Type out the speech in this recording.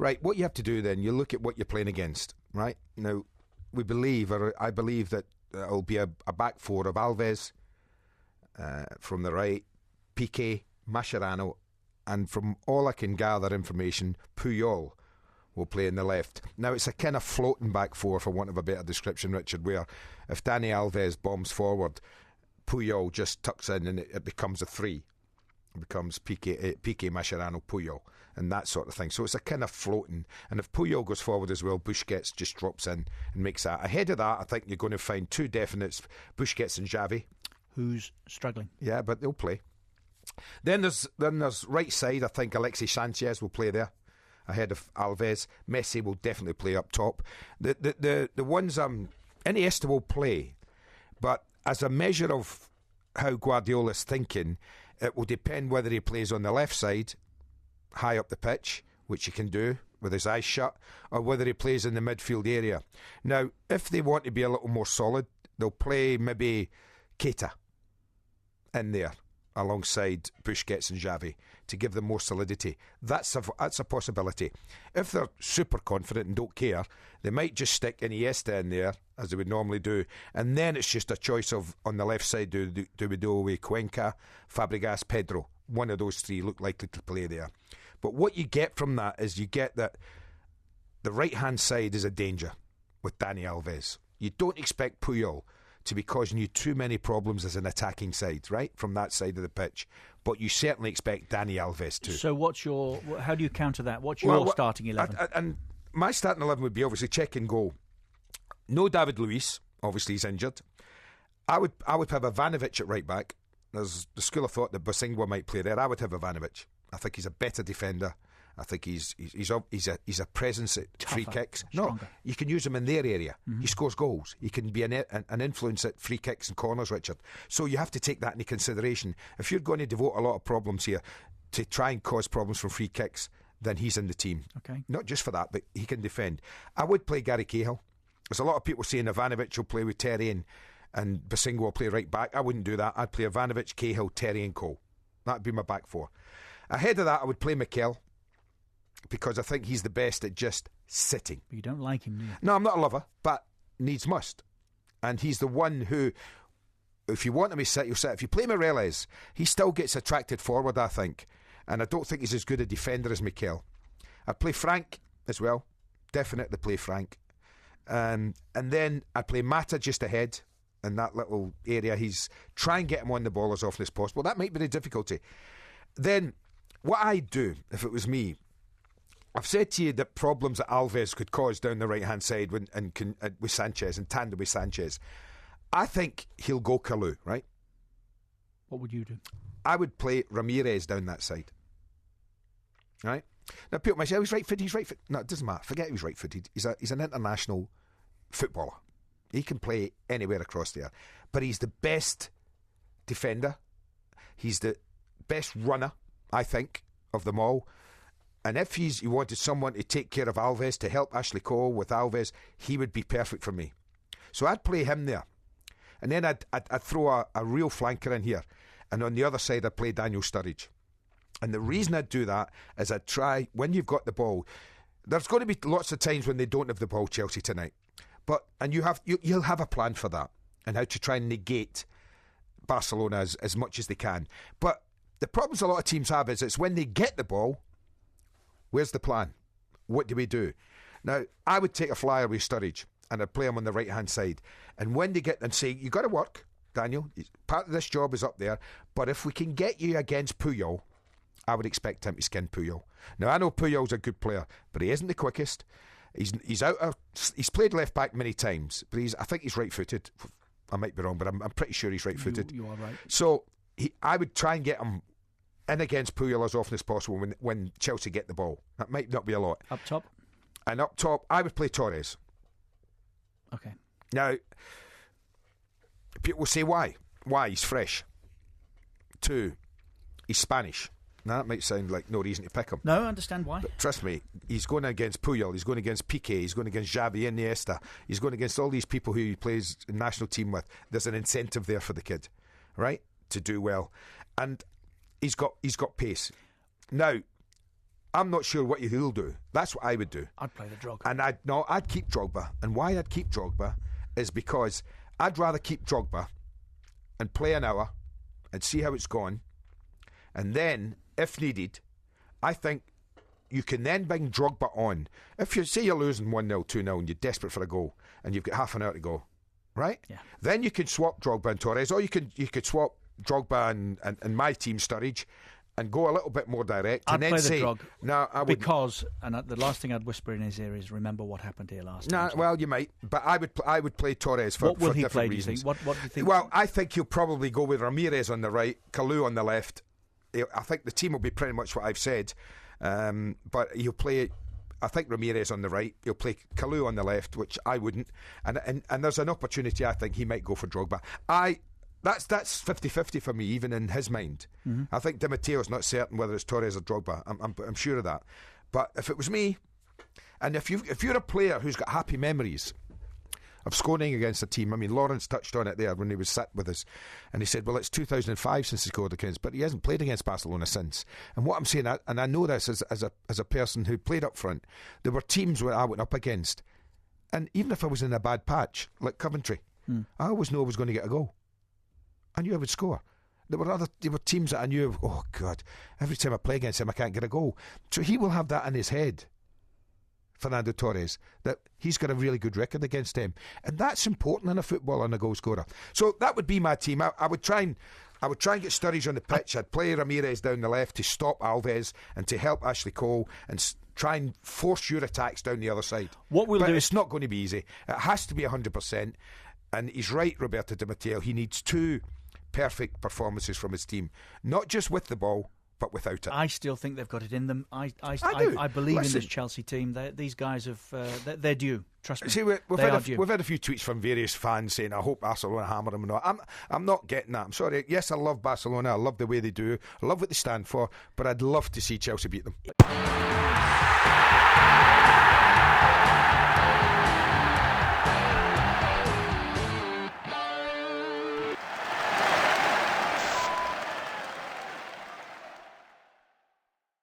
Right, what you have to do then, you look at what you're playing against, right? Now, I believe that it'll be a back four of Alves from the right, Piqué, Mascherano, and from all I can gather information, Puyol will play in the left. Now, it's a kind of floating back four, for want of a better description, Richard, where if Dani Alves bombs forward, Puyol just tucks in and it becomes a three. It becomes Piqué, Mascherano, Puyol, and that sort of thing. So it's a kind of floating. And if Puyol goes forward as well, Busquets just drops in and makes that. Ahead of that, I think you're going to find two definites, Busquets and Xavi. Who's struggling. Yeah, but they'll play. Then there's right side, I think Alexis Sanchez will play there ahead of Alves. Messi will definitely play up top. The ones Iniesta will play, but as a measure of how Guardiola's thinking, it will depend whether he plays on the left side, high up the pitch, which he can do with his eyes shut, or whether he plays in the midfield area. Now, if they want to be a little more solid, they'll play maybe Keita in there alongside Busquets and Xavi to give them more solidity. That's a possibility. If they're super confident and don't care, they might just stick Iniesta in there, as they would normally do, and then it's just a choice of, on the left side, do we do with Cuenca, Fabregas, Pedro? One of those three look likely to play there. But what you get from that is you get that the right-hand side is a danger with Dani Alves. You don't expect Puyol to be causing you too many problems as an attacking side, right, from that side of the pitch. But you certainly expect Dani Alves to. So how do you counter that? What's your starting 11? And my starting 11 would be obviously check and goal. No David Luiz, obviously he's injured. I would have Ivanovic at right back. There's the school of thought that Bosingwa might play there. I would have Ivanovic. I think he's a better defender. I think he's a presence at tougher, free kicks. Stronger. No, you can use him in their area. Mm-hmm. He scores goals. He can be an influence at free kicks and corners, Richard. So you have to take that into consideration. If you're going to devote a lot of problems here to try and cause problems from free kicks, then he's in the team. Okay. Not just for that, but he can defend. I would play Gary Cahill. There's a lot of people saying Ivanovic will play with Terry and Bosingwa will play right back. I wouldn't do that. I'd play Ivanovic, Cahill, Terry and Cole. That'd be my back four. Ahead of that, I would play Mikel, because I think he's the best at just sitting. But you don't like him, do you? No, I'm not a lover, but needs must. And he's the one who, if you want him to sit, he'll sit. If you play Morelos, he still gets attracted forward, I think. And I don't think he's as good a defender as Mikel. I'd play Frank as well. Definitely play Frank. And then I'd play Mata just ahead in that little area. Try and get him on the ball as often as possible. That might be the difficulty. Then, what I'd do, if it was me, I've said to you that problems that Alves could cause down the right-hand side with Sanchez, and tandem with Sanchez. I think he'll go Kalou, right? What would you do? I would play Ramirez down that side. Right? Now, people might say, he's right-footed. No, it doesn't matter. Forget he was right-footed. He's an international footballer. He can play anywhere across there. But he's the best defender. He's the best runner, I think, of them all. And if you wanted someone to take care of Alves, to help Ashley Cole with Alves, he would be perfect for me. So I'd play him there. And then I'd throw a real flanker in here. And on the other side, I'd play Daniel Sturridge. And the reason I'd do that is I'd try, when you've got the ball, there's going to be lots of times when they don't have the ball, Chelsea, tonight. And you'll have a plan for that and how to try and negate Barcelona as much as they can. But the problems a lot of teams have is it's when they get the ball, where's the plan? What do we do? Now, I would take a flyer with Sturridge and I'd play him on the right-hand side. And when they get and say, you got to work, Daniel, part of this job is up there, but if we can get you against Puyol, I would expect him to skin Puyol. Now, I know Puyol's a good player, but he isn't the quickest. He's played left back many times, but I think he's right-footed. I might be wrong, but I'm pretty sure he's right-footed. You are right. So I would try and get him in against Puyol as often as possible when Chelsea get the ball. That might not be a lot. Up top? And up top, I would play Torres. Okay. Now, people will say why? Why? He's fresh. 2, he's Spanish. Now, that might sound like no reason to pick him. No, I understand why. But trust me, he's going against Puyol, he's going against Piqué, he's going against Xavi, Iniesta, he's going against all these people who he plays in national team with. There's an incentive there for the kid, right, to do well. And he's got pace. Now, I'm not sure what he'll do. That's what I would do. I'd play the Drogba. And I'd keep Drogba. And why I'd keep Drogba is because I'd rather keep Drogba and play an hour and see how it's gone. And then, if needed, I think you can then bring Drogba on. If you say you're losing 1-0, 2-0, and you're desperate for a goal, and you've got half an hour to go, right? Yeah. Then you can swap Drogba and Torres, or you could swap Drogba and my team, Sturridge, and go a little bit more direct. I'd and then play say, the Drog. No, I wouldn't. Because, and the last thing I'd whisper in his ear is, remember what happened here last time. Well, you might, but I would play Torres for different reasons. What will he play, do you think? What do you think? Well, I think he'll probably go with Ramirez on the right, Kalou on the left. I think the team will be pretty much what I've said, but he'll play, I think, Ramirez on the right. He'll play Kalou on the left, which I wouldn't. And there's an opportunity I think he might go for Drogba. That's 50-50 for me, even in his mind. Mm-hmm. I think Di Matteo's not certain whether it's Torres or Drogba. I'm sure of that. But if it was me, and if you're a player who's got happy memories of scoring against a team, I mean, Lawrence touched on it there when he was sat with us, and he said, well, it's 2005 since he scored against, but he hasn't played against Barcelona since. And what I'm saying, and I know this as a person who played up front, there were teams where I went up against, and even if I was in a bad patch, like Coventry, I always knew I was going to get a goal. I knew I would score. There were teams that I knew, oh God, every time I play against him I can't get a goal. So he will have that in his head, Fernando Torres, that he's got a really good record against him. And that's important in a footballer and a goal scorer. So that would be my team. I would try and get Sturridge on the pitch. I'd play Ramirez down the left to stop Alves and to help Ashley Cole and try and force your attacks down the other side. But it's not going to be easy. It has to be 100%. And he's right, Roberto Di Matteo. He needs two perfect performances from his team, not just with the ball but without it. I still think they've got it in them. I believe in this Chelsea team. These guys have they're due. Trust me. See, we've had a few tweets from various fans saying, I hope Barcelona hammer them. I'm not getting that. I'm sorry. Yes, I love Barcelona. I love the way they do. I love what they stand for. But I'd love to see Chelsea beat them.